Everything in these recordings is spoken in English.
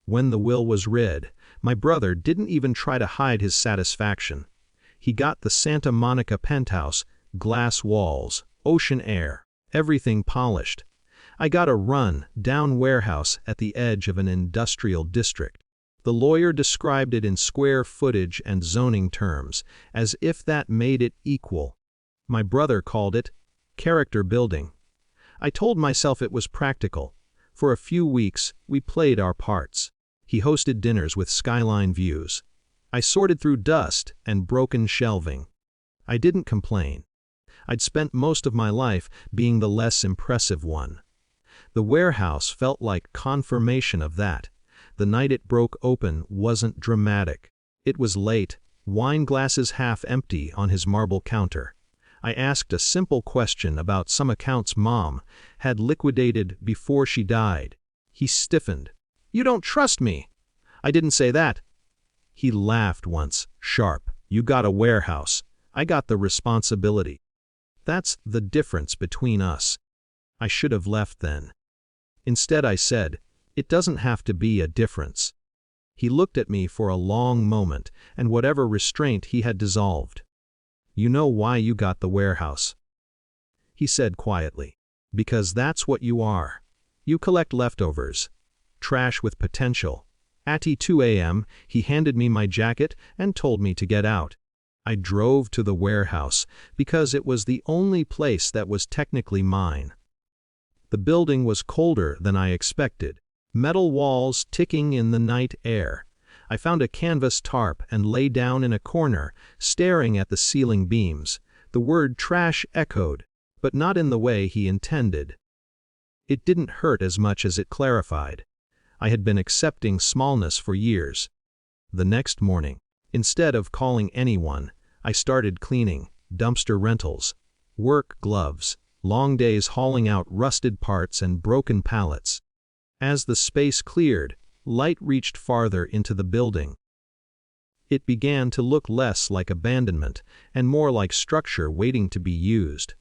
When the will was read, my brother didn't even try to hide his satisfaction. He got the Santa Monica penthouse, glass walls, ocean air, everything polished. I got a run-down warehouse at the edge of an industrial district. The lawyer described it in square footage and zoning terms, as if that made it equal. My brother called it character building. I told myself it was practical. For a few weeks, we played our parts. He hosted dinners with skyline views. I sorted through dust and broken shelving. I didn't complain. I'd spent most of my life being the less impressive one. The warehouse felt like confirmation of that. The night it broke open wasn't dramatic. It was late, wine glasses half empty on his marble counter. I asked a simple question about some accounts Mom had liquidated before she died. He stiffened. "You don't trust me." "I didn't say that." He laughed once, sharp. "You got a warehouse. I got the responsibility. That's the difference between us." I should have left then. Instead I said, "It doesn't have to be a difference." He looked at me for a long moment, and whatever restraint he had dissolved. "You know why you got the warehouse?" He said quietly. "Because that's what you are. You collect leftovers. Trash with potential." At 2 a.m., he handed me my jacket and told me to get out. I drove to the warehouse because it was the only place that was technically mine. The building was colder than I expected. Metal walls ticking in the night air. I found a canvas tarp and lay down in a corner, staring at the ceiling beams. The word trash echoed, but not in the way he intended. It didn't hurt as much as it clarified. I had been accepting smallness for years. The next morning, instead of calling anyone, I started cleaning, dumpster rentals, work gloves, long days hauling out rusted parts and broken pallets. As the space cleared, light reached farther into the building. It began to look less like abandonment and more like structure waiting to be used.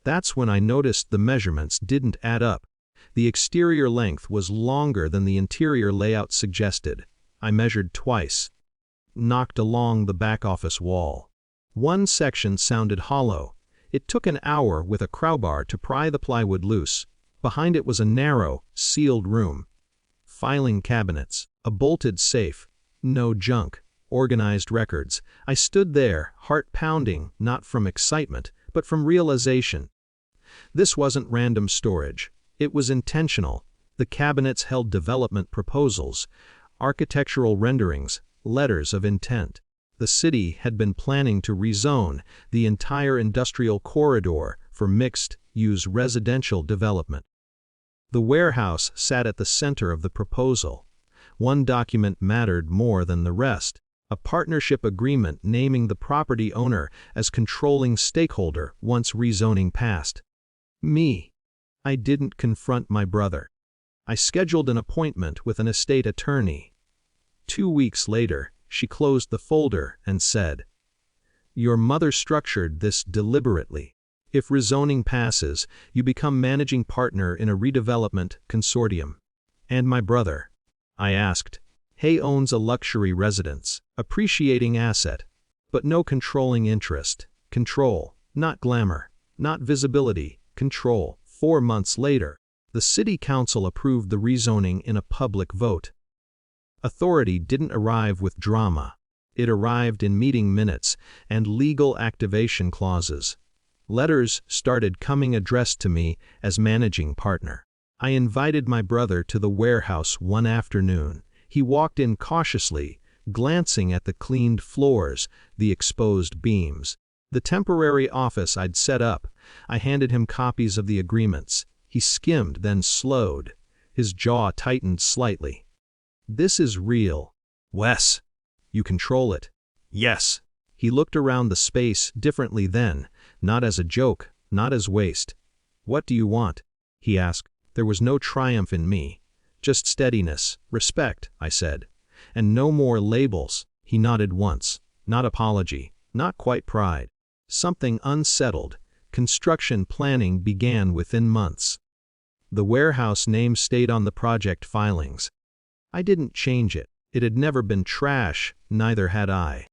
That's when I noticed the measurements didn't add up. The exterior length was longer than the interior layout suggested. I measured twice. Knocked along the back office wall. One section sounded hollow. It took an hour with a crowbar to pry the plywood loose. Behind it was a narrow, sealed room. Filing cabinets, a bolted safe, no junk, organized records. I stood there, heart pounding, not from excitement, but from realization. This wasn't random storage. It was intentional. The cabinets held development proposals, architectural renderings, letters of intent. The city had been planning to rezone the entire industrial corridor for mixed-use residential development. The warehouse sat at the center of the proposal. One document mattered more than the rest, a partnership agreement naming the property owner as controlling stakeholder once rezoning passed. Me. I didn't confront my brother. I scheduled an appointment with an estate attorney. 2 weeks later, she closed the folder and said, "Your mother structured this deliberately. If rezoning passes, you become managing partner in a redevelopment consortium." "And my brother?" I asked. "He owns a luxury residence, appreciating asset, but no controlling interest. Control, not glamour, not visibility, control." 4 months later, the city council approved the rezoning in a public vote. Authority didn't arrive with drama. It arrived in meeting minutes and legal activation clauses. Letters started coming addressed to me as managing partner. I invited my brother to the warehouse one afternoon. He walked in cautiously, glancing at the cleaned floors, the exposed beams. The temporary office I'd set up. I handed him copies of the agreements. He skimmed, then slowed. His jaw tightened slightly. "This is real." "Wes, you control it." "Yes." He looked around the space differently then, not as a joke, not as waste. "What do you want?" he asked. There was no triumph in me. Just steadiness, respect, I said. "And no more labels." He nodded once. Not apology, not quite pride. Something unsettled. Construction planning began within months. The warehouse name stayed on the project filings. I didn't change it. It had never been trash, neither had I.